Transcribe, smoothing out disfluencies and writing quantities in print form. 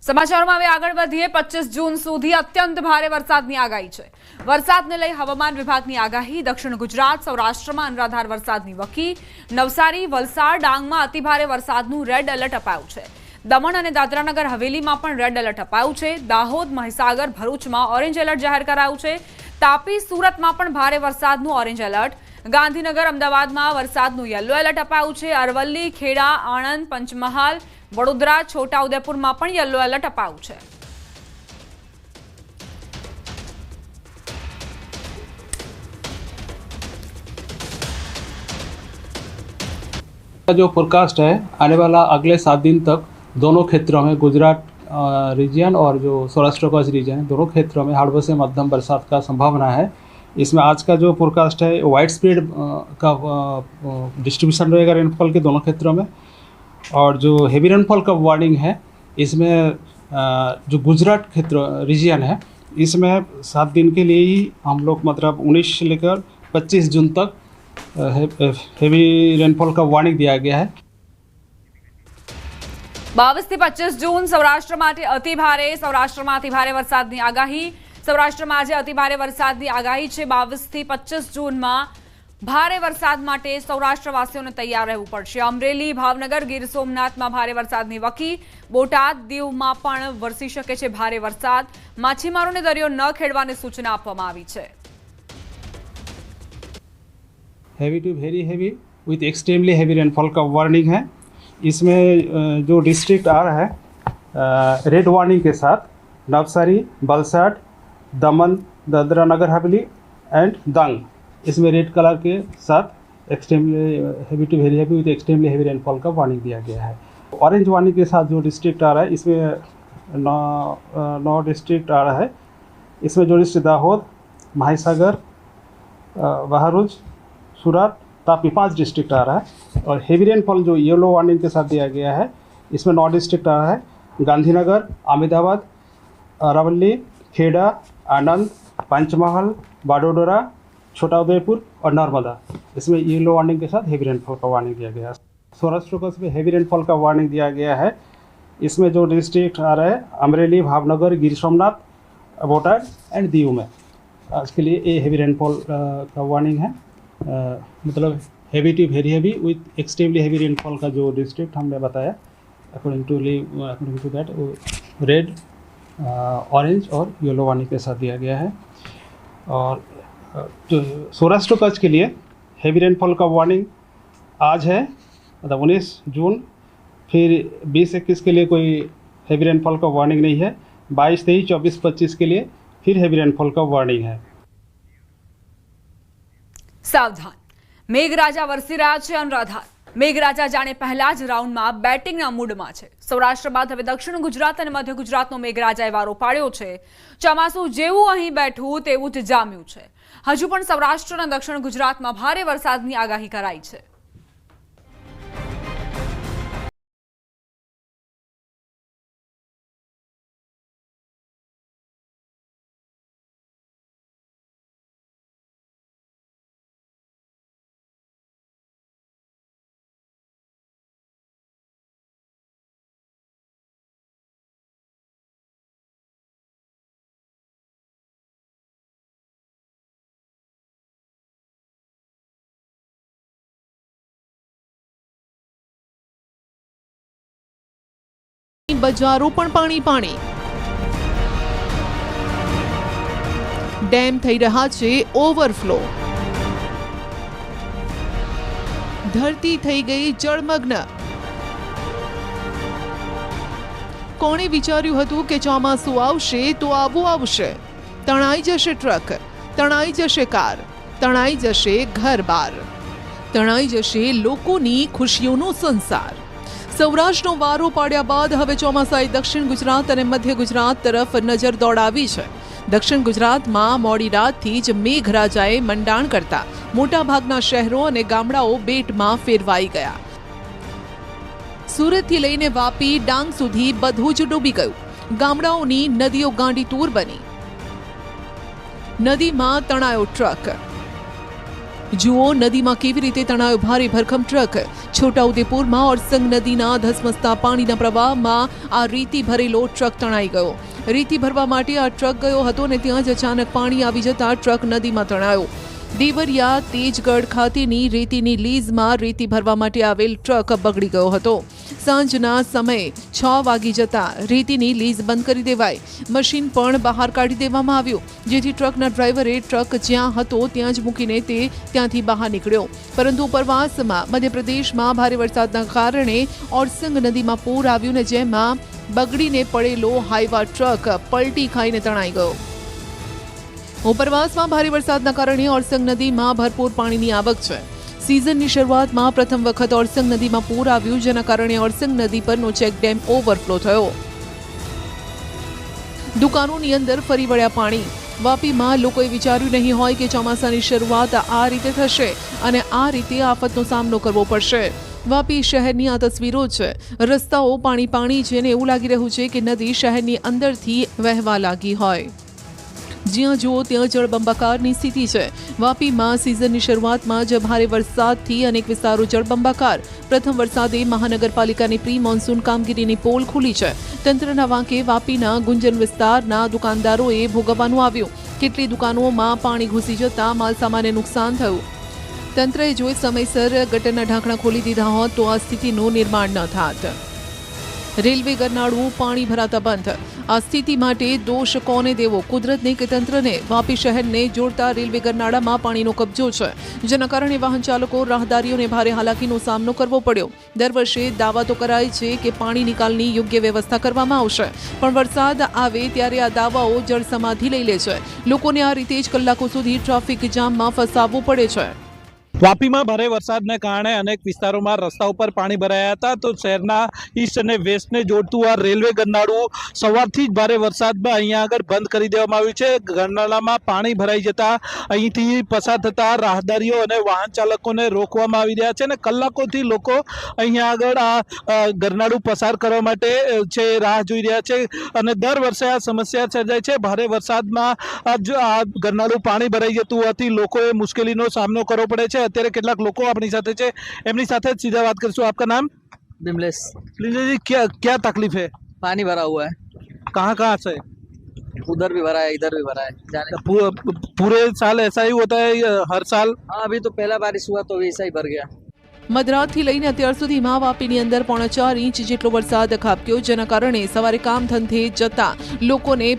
સમાચારોમાં હવે આગળ વધીએ। 25 જૂન સુધી અત્યંત ભારે વરસાદની આગાહી છે। વરસાદને લઈ હવામાન વિભાગની આગાહી। દક્ષિણ ગુજરાત સૌરાષ્ટ્રમાં અનરાધાર વરસાદની વકી। નવસારી, વલસાડ, ડાંગમાં અતિભારે વરસાદનું રેડ એલર્ટ અપાયું છે। દમણ અને દાદરાનગર હવેલીમાં પણ રેડ એલર્ટ અપાયું છે। દાહોદ, મહીસાગર, ભરૂચમાં ઓરેન્જ એલર્ટ જાહેર કરાયું છે। તાપી, સુરતમાં પણ ભારે વરસાદનું ઓરેન્જ એલર્ટ। ગાંધીનગર, અમદાવાદમાં વરસાદનું યલો એલર્ટ અપાયું છે। અરવલ્લી, ખેડા, આણંદ, પંચમહાલ, વડોદરા, છોટાઉદેપુરમાં પણ યલો એલર્ટ અપાયું છે। जो फोरकास्ट है आने वाला अगले 7 दिन तक दोनों क्षेत्रों में गुजरात रीजन और जो सौराष्ट्र कच्छ रीजन दोनों क्षेत्रों में हल्की से मध्यम बरसात का संभावना है। इसमें आज का जो फोरकास्ट है वाइड स्प्रेड का डिस्ट्रीब्यूशन रहेगा रेनफॉल के दोनों क्षेत्रों में। और जो हेवी रेनफॉल का वार्निंग है इसमें जो गुजरात क्षेत्र रीजन है इसमें 7 दिन के लिए ही हम लोग मतलब 19 से लेकर 25 जून तक हेवी रेनफॉल का वार्निंग दिया गया है। 22 થી 25 જૂન સૌરાષ્ટ્ર માટે અતિ ભારે, સૌરાષ્ટ્રમાં અતિ ભારે વરસાદની આગાહી। સૌરાષ્ટ્રમાં આજે અતિ ભારે વરસાદની આગાહી છે। 22 થી 25 જૂનમાં ભારે વરસાદ માટે સૌરાષ્ટ્રવાસીઓને તૈયાર રહેવું પડશે। અમરેલી, ભાવનગર, ગીર સોમનાથમાં ભારે વરસાદની વકી। બોટાદ, દીવમાં પણ વરસી શકે છે ભારે વરસાદ। માછીમારોને દરિયો ન ખેડવાની સૂચના આપવામાં આવી છે। Heavy to very heavy with extremely heavy rainfall का वार्निंग है। इसमें जो डिस्ट्रिक्ट आ रहा है रेड वार्निंग के साथ नवसारी, वलसाड, दमन, दादरा नगर हवेली एंड डांग, इसमें रेड कलर के साथ extremely heavy to very heavy with extremely heavy rainfall का वार्निंग दिया गया है। ऑरेंज वार्निंग के साथ जो डिस्ट्रिक्ट आ रहा है इसमें 9 डिस्ट्रिक्ट आ रहा है। इसमें जो डिस्ट्रिक्ट दाहोद, महीसागर, बहराइच, सूरत, तापी 5 डिस्ट्रिक्ट आ रहा है। और हेवी रेनफॉल जो येलो वार्निंग के साथ दिया गया है इसमें 9 डिस्ट्रिक्ट आ रहा है। गांधीनगर, अहमदाबाद, अरवली, खेड़ा, आनंद, पंचमहल, वडोदरा, छोटाउदेपुर और नर्मदा, इसमें येलो वार्निंग के साथ हेवी रेनफॉल का वार्निंग दिया गया है। सौराष्ट्र कच्छ में हेवी रेनफॉल का वार्निंग दिया गया है। इसमें जो डिस्ट्रिक्ट आ रहा है अमरेली, भावनगर, गिर सोमनाथ, बोटाद एंड दीव में आज के लिए ये हेवी रेनफॉल का वार्निंग है। मतलब heavy to very heavy with extremely heavy rainfall का जो डिस्ट्रिक्ट हमने बताया according to that red, orange और येलो वार्निंग के साथ दिया गया है। और जो सौराष्ट्र कच्छ के लिए हेवी रेनफॉल का वार्निंग आज है मतलब 19 जून। फिर 20-21 के लिए कोई हेवी रेनफॉल का वार्निंग नहीं है। 22, 23, 24, 25 के लिए फिर हेवी रेनफॉल का वार्निंग है। સાવધાન, મેઘરાજા વરસી રહ્યા છે અનરાધાર। મેઘરાજા જાણે પહેલા જ રાઉન્ડમાં બેટિંગના મૂડમાં છે। સૌરાષ્ટ્ર બાદ હવે દક્ષિણ ગુજરાત અને મધ્ય ગુજરાતનો મેઘરાજાએ વારો પાડ્યો છે। ચોમાસું જેવું અહીં બેઠું તેવું જ જામ્યું છે। હજુ પણ સૌરાષ્ટ્ર અને દક્ષિણ ગુજરાતમાં ભારે વરસાદની આગાહી કરાઈ છે। બજારો પણ પાણી પાણી। ડેમ થઈ રહ્યા છે ઓવરફ્લો। ધરતી થઈ ગઈ જળમગ્ન। કોણે વિચાર્યું હતું કે ચોમાસું આવશે તો આવું આવશે? તણાઈ જશે ટ્રક, તણાઈ જશે કાર, તણાઈ જશે ઘર-બાર, તણાઈ જશે લોકોની ખુશીઓનો સંસાર। સૌરાષ્ટ્રનો વારો પાડ્યા બાદ હવે ચોમાસાએ દક્ષિણ ગુજરાત અને મધ્ય ગુજરાત તરફ નજર દોડાવી છે। દક્ષિણ ગુજરાતમાં મોડી રાતથી જ મેઘરાજાએ મંડાણ કરતા મોટાભાગના શહેરો અને ગામડાઓ બેટમાં ફેરવાઈ ગયા। સુરતથી લઈને વાપી, ડાંગ સુધી બધું જ ડૂબી ગયું। ગામડાઓની નદીઓ ગાંડીતૂર બની। નદીમાં તણાયો ટ્રક। જુઓ નદીમાં કેવી રીતે તણાયો ભારે ભરખમ ટ્રક। છોટાઉદેપુરમાં ઓરસંગ નદીના ધસમસતા પાણીના પ્રવાહમાં આ રેતી ભરેલો ટ્રક તણાઈ ગયો। રેતી ભરવા માટે આ ટ્રક ગયો હતો અને ત્યાં જ અચાનક પાણી આવી જતા ટ્રક નદીમાં તણાયો। દેવરિયા તેજગઢ ખાતેની રેતીની લીઝમાં રેતી ભરવા માટે આવેલ ટ્રક બગડી ગયો હતો। સાંજના સમયે 6 વાગી જતા રેતીની લીઝ બંધ કરી દેવાઈ। મશીન પણ બહાર કાઢી દેવામાં આવ્યું, જેથી ટ્રકના ડ્રાઈવરે ટ્રક જ્યાં હતો ત્યાં જ મૂકીને તે ત્યાંથી બહાર નીકળ્યો। પરંતુ ઉપરવાસમાં મધ્યપ્રદેશમાં ભારે વરસાદના કારણે ઓરસંગ નદીમાં પૂર આવ્યું ને જેમાં બગડીને પડેલો હાઈવા ટ્રક પલટી ખાઈને તણાઈ ગયો। ઉપરવાસમાં ભારે વરસાદના કારણે ઓરસંગ નદીમાં ભરપૂર પાણીની આવક છે। सीजननी शुरुआतमां प्रथम वखत ओरसंग नदीमां पूर आव्युं, जेना कारणे ओरसंग नदी परनो चेकडेम ओवरफ्लो थयो। दुकानोनी अंदर फरी वळ्या पाणी। वापीमां लोकोए विचार्युं नहीं होय के ચોમાસાની શરૂઆત આ રીતે થશે અને આ રીતે આફતનો સામનો કરવો પડશે। વાપી શહેરની આ તસવીરો છે। રસ્તાઓ પાણી પાણી છે ને એવું લાગી રહ્યું છે કે નદી શહેરની અંદરથી વહેવા લાગી હોય। જ્યાં જુઓ ત્યાં જળબંબાકારની સ્થિતિ છે। વાપીમાં સિઝનની શરૂઆતમાં જ ભારે વરસાદથી અનેક વિસ્તારો જળબંબાકાર। પ્રથમ વરસાદે મહાનગરપાલિકાની પ્રી મોન્સૂન કામગીરીની પોલ ખુલી છે। તંત્રના વાંકે વાપીના ગુંજન વિસ્તારના દુકાનદારોએ ભોગવવાનું આવ્યું। કેટલી દુકાનોમાં પાણી ઘૂસી જતા માલસામાનને નુકસાન થયું। તંત્રએ જો સમયસર ગટરના ઢાંકણા ખોલી દીધા હોત તો આ સ્થિતિનું નિર્માણ ન થાત। રેલવે ગરનાળું પાણી ભરાતા બંધ। આ સ્થિતિ માટે દોષ કોને દેવો, કુદરતને કે તંત્રને? વાપી શહેરને જોડતા રેલવે ગરનાળામાં પાણીનો કબજો છે, જેના કારણે વાહન ચાલકો રાહદારીઓને ભારે હાલાકીનો સામનો કરવો પડ્યો। દર વર્ષે દાવા તો કરાય છે કે પાણી નિકાલની યોગ્ય વ્યવસ્થા કરવામાં આવશે, પણ વરસાદ આવે ત્યારે આ દાવાઓ જળ સમાધિ લઈ લે છે। લોકોને આ રીતે જ કલાકો સુધી ટ્રાફિક જામમાં ફસાવવું પડે છે। વાપીમાં ભારે વરસાદને કારણે અનેક વિસ્તારોમાં રસ્તા ઉપર પાણી ભરાયા હતા। તો શહેરના ઈસ્ટ અને વેસ્ટને જોડતું આ રેલવે ગરનાળું સવારથી જ ભારે વરસાદમાં અહીંયા આગળ બંધ કરી દેવામાં આવ્યું છે। ગરનાળામાં પાણી ભરાઈ જતા અહીંથી પસાર થતા રાહદારીઓ અને વાહન ચાલકોને રોકવામાં આવી રહ્યા છે અને કલાકોથી લોકો અહીંયા આગળ આ ગરનાળું પસાર કરવા માટે છે રાહ જોઈ રહ્યા છે અને દર વર્ષે આ સમસ્યા સર્જાય છે। ભારે વરસાદમાં આ ગરનાળું પાણી ભરાઈ જતું હોવાથી લોકોએ મુશ્કેલીનો સામનો કરવો પડે છે। અત્યારે કેટલાક લોકો આપણી સાથે છે, એમની સાથે સીધા વાત કરીશું। आपका नाम? बिमलेश। जी, क्या तकलीफ है? पानी भरा हुआ है, कहाँ कहाँ से? उधर भी भरा है इधर भी भरा है जाने। पूरे साल ऐसा ही होता है हर साल? हाँ, अभी तो पहला बारिश हुआ तो वैसा ही भर गया। મધરાતથી લઈને અત્યાર સુધીમાં વાપીની અંદર 4.5 ઇંચ જેટલો વરસાદ ખાબક્યો, જેના કારણે સવારે કામ ધંધે જતા લોકોને